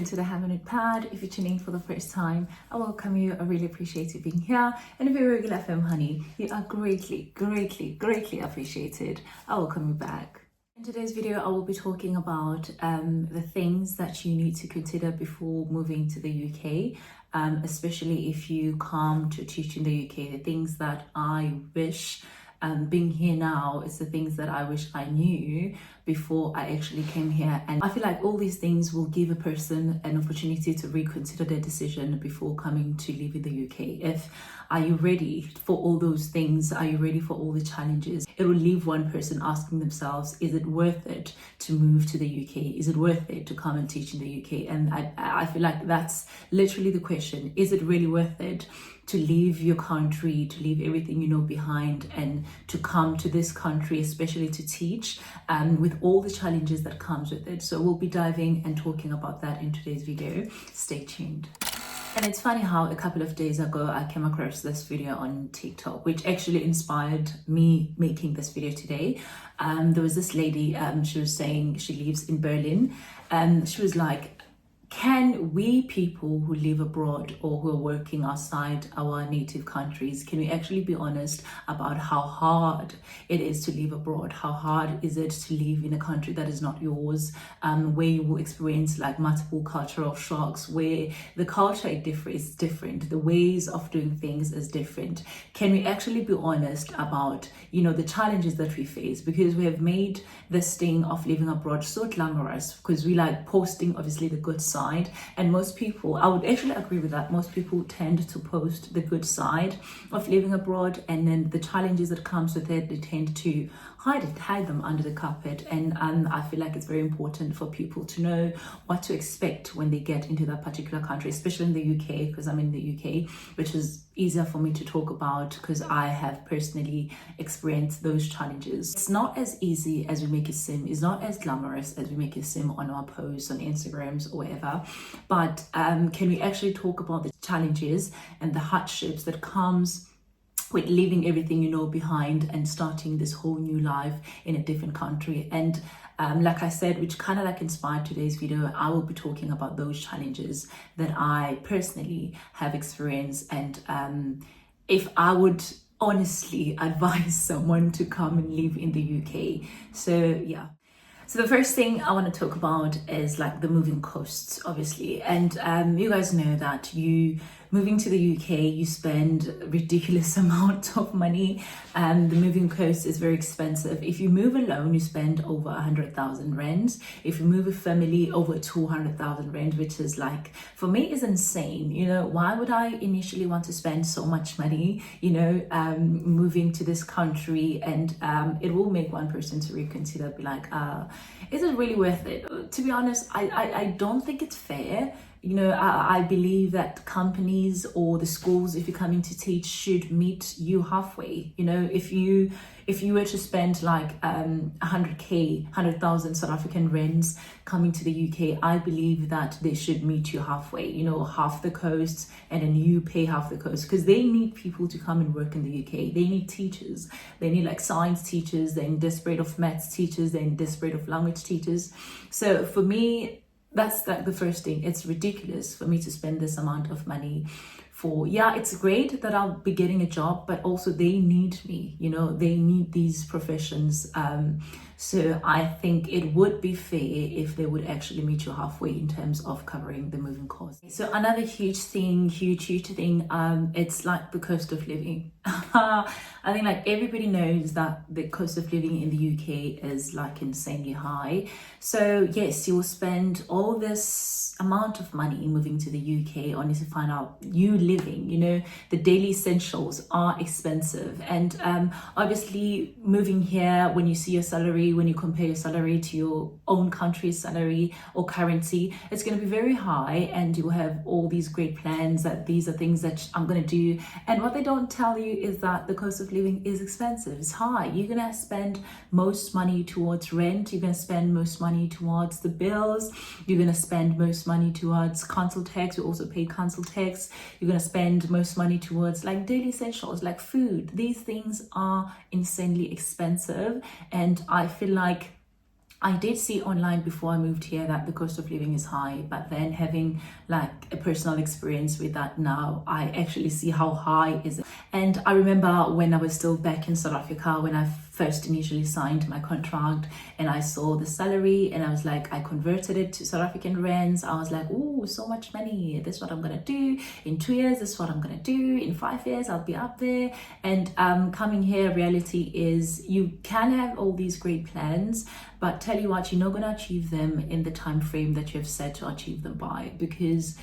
welcome to the Hammock Pad. If you're tuning in for the first time, I welcome you. I really appreciate you being here. And if you're a regular FM honey, you are greatly appreciated. I welcome you back. In today's video, I will be talking about the things that you need to consider before moving to the UK, especially if you come to teach in the UK. The things that I wish being here now is the things that I wish I knew before I actually came here. And I feel like all these things will give a person an opportunity to reconsider their decision before coming to live in the UK. Are you ready for all those things? Are you ready for all the challenges? It will leave one person asking themselves, is it worth it to move to the UK? Is it worth it to come and teach in the UK? And I feel like that's literally the question. Is it really worth it to leave your country, to leave everything you know behind, and to come to this country, especially to teach, with all the challenges that comes with it? So we'll be diving and talking about that in today's video. Stay tuned. And it's funny how a couple of days ago I came across this video on TikTok, which actually inspired me making this video today. There was this lady, she was saying she lives in Berlin, and she was like, can we people who live abroad or who are working outside our native countries, can we actually be honest about how hard it is to live abroad? How hard is it to live in a country that is not yours, where you will experience like multiple cultural shocks, where the culture is different, the ways of doing things is different. Can we actually be honest about, you know, the challenges that we face? Because we have made this thing of living abroad so glamorous, because we like posting obviously the good side. And most people, I would actually agree with that, most people tend to post the good side of living abroad, and then the challenges that comes with it, they tend to hide them under the carpet. And I feel like it's very important for people to know what to expect when they get into that particular country, especially in the UK, because I'm in the UK, which is easier for me to talk about because I have personally experienced those challenges. It's not as easy as we make it seem. It's not as glamorous as we make it seem on our posts on Instagrams or whatever. But can we actually talk about the challenges and the hardships that comes with leaving everything you know behind and starting this whole new life in a different country? And like I said, which kind of like inspired today's video, I will be talking about those challenges that I personally have experienced, and if I would honestly advise someone to come and live in the UK. So yeah. So the first thing I want to talk about is like the moving costs, obviously. And you guys know that moving to the UK, you spend a ridiculous amount of money. The moving cost is very expensive. If you move alone, you spend over 100,000 rands. If you move with family, over 200,000 rands, which is like, for me, is insane. You know, why would I initially want to spend so much money, you know, moving to this country? And it will make one person to reconsider, be like, is it really worth it? To be honest, I don't think it's fair. You know, I believe that companies or the schools, if you're coming to teach, should meet you halfway. You know, if you were to spend like 100,000 South African rands coming to the UK, I believe that they should meet you halfway, you know, half the cost, and then you pay half the cost, because they need people to come and work in the UK. They need teachers. They need like science teachers. They're in desperate of maths teachers. They're in desperate of language teachers. So for me, that's like the first thing. It's ridiculous for me to spend this amount of money for, yeah, it's great that I'll be getting a job, but also they need me, you know, they need these professions. So I think it would be fair if they would actually meet you halfway in terms of covering the moving costs. So another huge thing, it's like the cost of living. I think like everybody knows that the cost of living in the UK is like insanely high. So yes, you will spend all this amount of money moving to the UK only to find out you living, you know, the daily essentials are expensive. And obviously moving here, when you see your salary, when you compare your salary to your own country's salary or currency, it's going to be very high, and you have all these great plans that these are things that I'm going to do. And what they don't tell you is that the cost of living is expensive. It's high. You're going to spend most money towards rent. You're going to spend most money towards the bills. You're going to spend most money towards council tax. You also pay council tax. You're going to spend most money towards like daily essentials like food. These things are insanely expensive, and I feel like I did see online before I moved here that the cost of living is high, but then having like a personal experience with that now, I actually see how high is it. And I remember when I was still back in South Africa, when I first initially signed my contract and I saw the salary and I was like, I converted it to South African rands. I was like, oh, so much money. This is what I'm gonna do. In 2 years, this is what I'm gonna do. In 5 years, I'll be up there. And coming here, reality is you can have all these great plans, but tell you what, you're not gonna achieve them in the time frame that you have set to achieve them by, because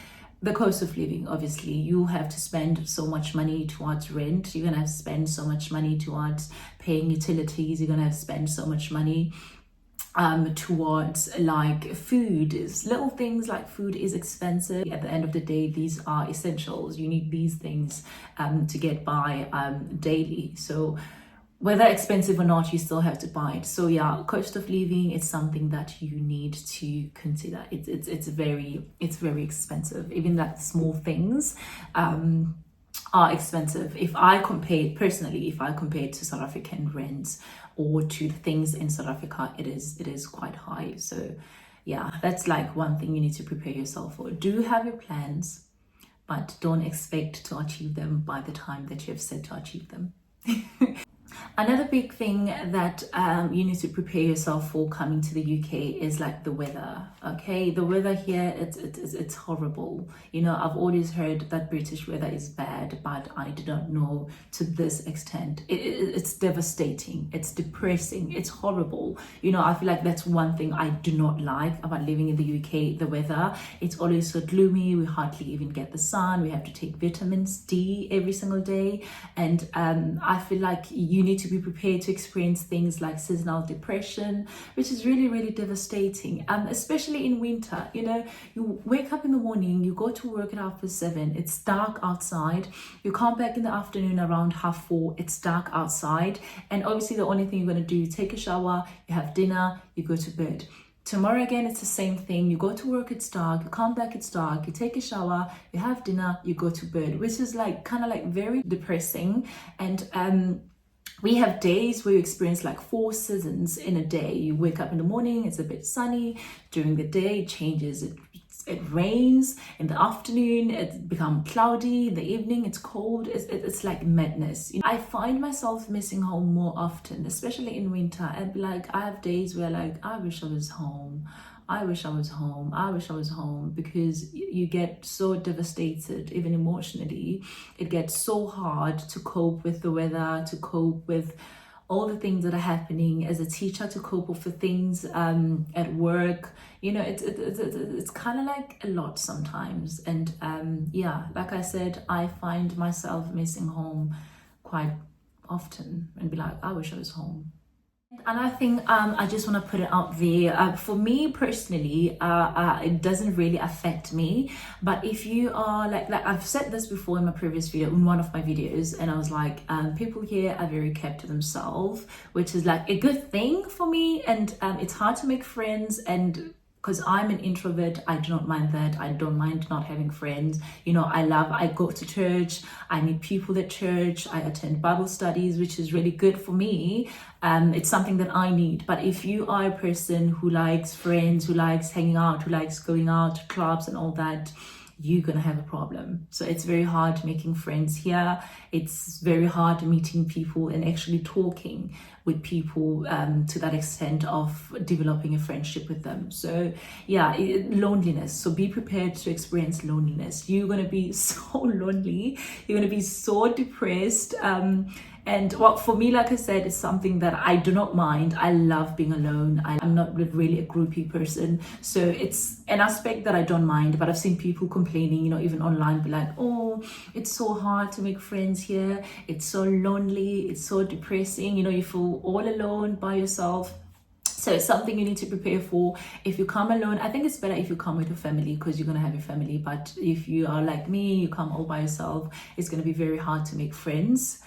the cost of living, obviously, you have to spend so much money towards rent. You're gonna have to spend so much money towards paying utilities. You're gonna have to spend so much money towards like food. Little things like food is expensive. At the end of the day, these are essentials. You need these things to get by daily. So whether expensive or not, you still have to buy it. So yeah, cost of living is something that you need to consider. It's very expensive. Even like small things are expensive. If I compare it to South African rents or to things in South Africa, it is quite high. So yeah, that's like one thing you need to prepare yourself for. Do have your plans, but don't expect to achieve them by the time that you have set to achieve them. Another big thing that you need to prepare yourself for coming to the UK is like the weather. Okay, the weather here, it's horrible. You know, I've always heard that British weather is bad, but I did not know to this extent. It's devastating, it's depressing, it's horrible. You know, I feel like that's one thing I do not like about living in the UK, the weather. It's always so gloomy, we hardly even get the sun, we have to take vitamins D every single day, and I feel like you need to be prepared to experience things like seasonal depression, which is really devastating, especially in winter. You know, you wake up in the morning, you go to work at 7:30, it's dark outside, you come back in the afternoon around 4:30, it's dark outside, and obviously the only thing you're going to do is take a shower, you have dinner, you go to bed. Tomorrow again, it's the same thing. You go to work, it's dark, you come back, it's dark, you take a shower, you have dinner, you go to bed, which is like kind of like very depressing. And we have days where you experience like 4 seasons in a day. You wake up in the morning, it's a bit sunny. During the day, it changes. It rains. In the afternoon, it becomes cloudy. In the evening, it's cold. It's like madness. You know, I find myself missing home more often, especially in winter. I'd be like, I have days where like, I wish I was home. I wish I was home. I wish I was home, because you get so devastated, even emotionally. It gets so hard to cope with the weather, to cope with all the things that are happening as a teacher, to cope with the things at work. You know, it's kind of like a lot sometimes. And yeah, like I said, I find myself missing home quite often and be like, I wish I was home. Another thing, I just want to put it out there, for me personally, it doesn't really affect me, but if you are like I've said this before in my previous video, in one of my videos, and I was like, people here are very kept to themselves, which is like a good thing for me, and it's hard to make friends, and because I'm an introvert, I do not mind that. I don't mind not having friends. You know, I go to church, I meet people at church, I attend Bible studies, which is really good for me. It's something that I need. But if you are a person who likes friends, who likes hanging out, who likes going out to clubs and all that, you're gonna have a problem. So it's very hard making friends here. It's very hard meeting people and actually talking with people to that extent of developing a friendship with them. So yeah, loneliness. So be prepared to experience loneliness. You're gonna be so lonely. You're gonna be so depressed. And well, for me, like I said, it's something that I do not mind. I love being alone. I'm not really a groupie person. So it's an aspect that I don't mind, but I've seen people complaining, you know, even online, be like, oh, it's so hard to make friends here. It's so lonely. It's so depressing. You know, you feel all alone by yourself. So it's something you need to prepare for. If you come alone, I think it's better if you come with a family, because you're going to have your family. But if you are like me, you come all by yourself, it's going to be very hard to make friends.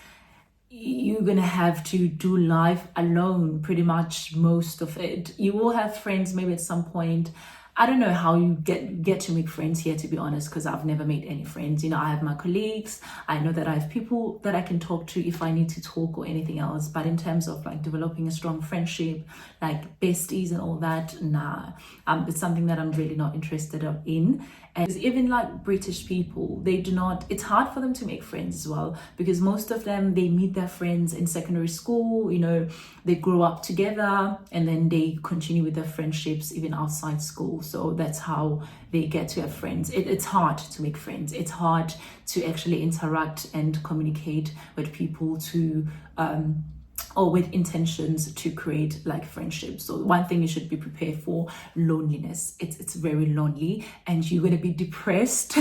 You're gonna have to do life alone pretty much most of it. You will have friends maybe at some point, I don't know how you get to make friends here, to be honest, because I've never made any friends. You know, I have my colleagues. I know that I have people that I can talk to if I need to talk or anything else. But in terms of like developing a strong friendship, like besties and all that, nah. It's something that I'm really not interested in. And even like British people, they do not, it's hard for them to make friends as well, because most of them, they meet their friends in secondary school, you know, they grow up together and then they continue with their friendships even outside school. So that's how they get to have friends. It's hard to make friends. It's hard to actually interact and communicate with people or with intentions to create like friendships. So one thing you should be prepared for: loneliness. It's very lonely and you're going to be depressed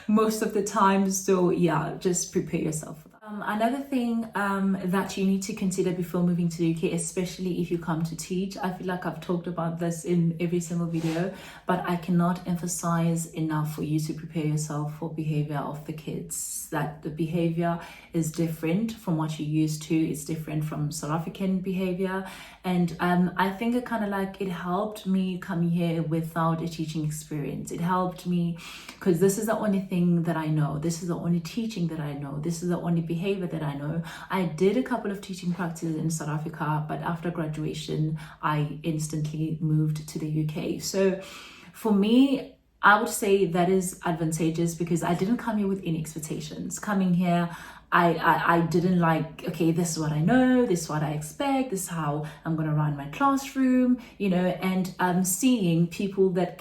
most of the time. So yeah, just prepare yourself for that. Another thing that you need to consider before moving to the UK, especially if you come to teach, I feel like I've talked about this in every single video, but I cannot emphasize enough for you to prepare yourself for behavior of the kids. That the behavior is different from what you're used to. It's different from South African behavior. And I think it helped me come here without a teaching experience. It helped me because this is the only thing that I know. This is the only teaching that I know. This is the only behavior that I know. I did a couple of teaching practices in South Africa, but after graduation, I instantly moved to the UK. So for me, I would say that is advantageous because I didn't come here with any expectations. Coming here, I didn't like, okay, this is what I know, this is what I expect, this is how I'm gonna run my classroom, you know, and seeing people that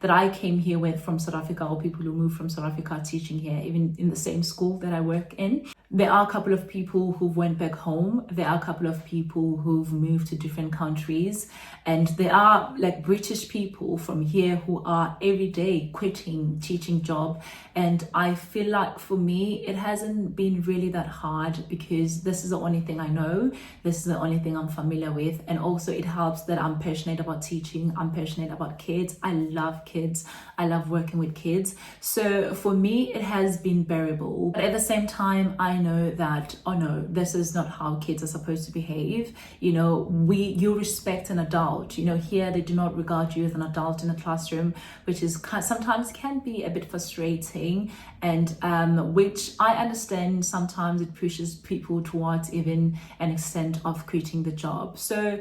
I came here with from South Africa, or people who moved from South Africa teaching here, even in the same school that I work in. There are a couple of people who've went back home. There are a couple of people who've moved to different countries. And there are like British people from here who are every day quitting teaching job. And I feel like for me, it hasn't been really that hard because this is the only thing I know. This is the only thing I'm familiar with. And also it helps that I'm passionate about teaching. I'm passionate about kids. I love kids. I love working with kids. So for me, it has been bearable. But at the same time, I know that, oh no, this is not how kids are supposed to behave. You know, you respect an adult. You know, here they do not regard you as an adult in a classroom, which is sometimes can be a bit frustrating, and which I understand sometimes it pushes people towards even an extent of quitting the job. So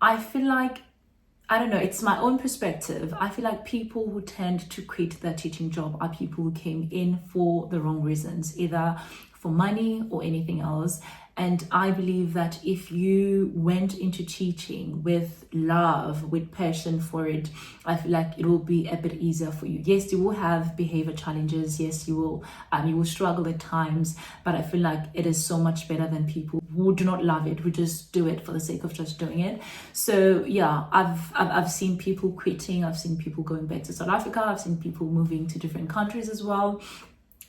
I feel like, I don't know, it's my own perspective. I feel like people who tend to quit their teaching job are people who came in for the wrong reasons, either for money or anything else. And I believe that if you went into teaching with love, with passion for it, I feel like it will be a bit easier for you. Yes, you will have behavior challenges. Yes, you will struggle at times, but I feel like it is so much better than people who do not love it, who just do it for the sake of just doing it. So yeah, I've seen people quitting. I've seen people going back to South Africa. I've seen people moving to different countries as well.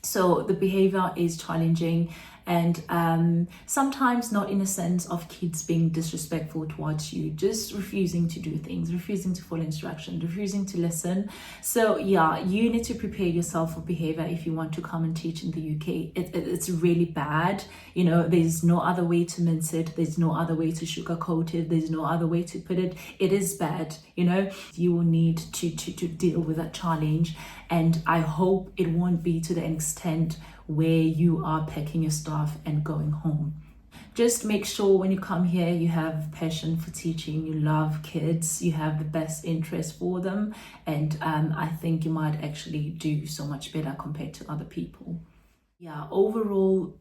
So the behavior is challenging, and sometimes not in a sense of kids being disrespectful towards you, just refusing to do things, refusing to follow instructions, refusing to listen. So yeah, you need to prepare yourself for behavior if you want to come and teach in the UK. It's really bad. You know, there's no other way to mince it. There's no other way to sugarcoat it. There's no other way to put it. It is bad. You know, you will need to deal with that challenge. And I hope it won't be to the extent where you are packing your stuff and going home. Just make sure when you come here, you have passion for teaching, you love kids, you have the best interest for them. And I think you might actually do so much better compared to other people. Yeah, overall,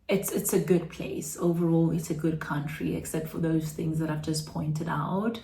it's a good place. Overall, it's a good country, except for those things that I've just pointed out.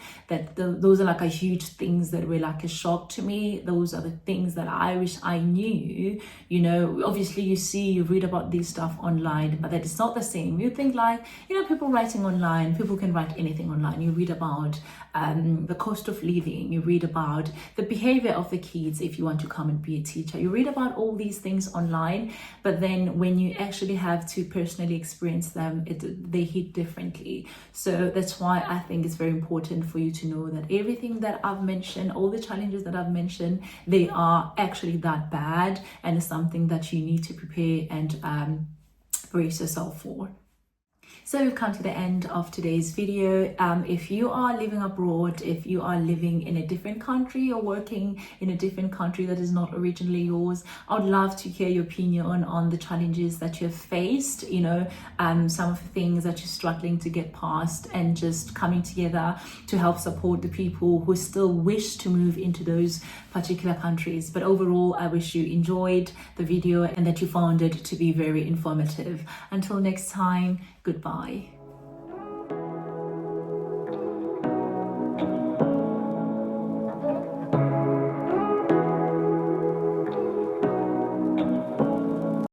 Those are like a huge things that were like a shock to me. Those are the things that I wish I knew. You know, obviously you read about this stuff online, but that is not the same. You think like, you know, people writing online, people can write anything online. You read about the cost of living. You read about the behavior of the kids if you want to come and be a teacher. You read about all these things online, but then when you actually have to personally experience them, they hit differently. So that's why I think it's very important for you to know that everything that I've mentioned, all the challenges that I've mentioned, they are actually that bad, and it's something that you need to prepare and brace yourself for. So we've come to the end of today's video. If you are living abroad, if you are living in a different country or working in a different country that is not originally yours, I would love to hear your opinion on the challenges that you've faced, some of the things that you're struggling to get past, and just coming together to help support the people who still wish to move into those particular countries. But overall, I wish you enjoyed the video and that you found it to be very informative. Until next time, goodbye.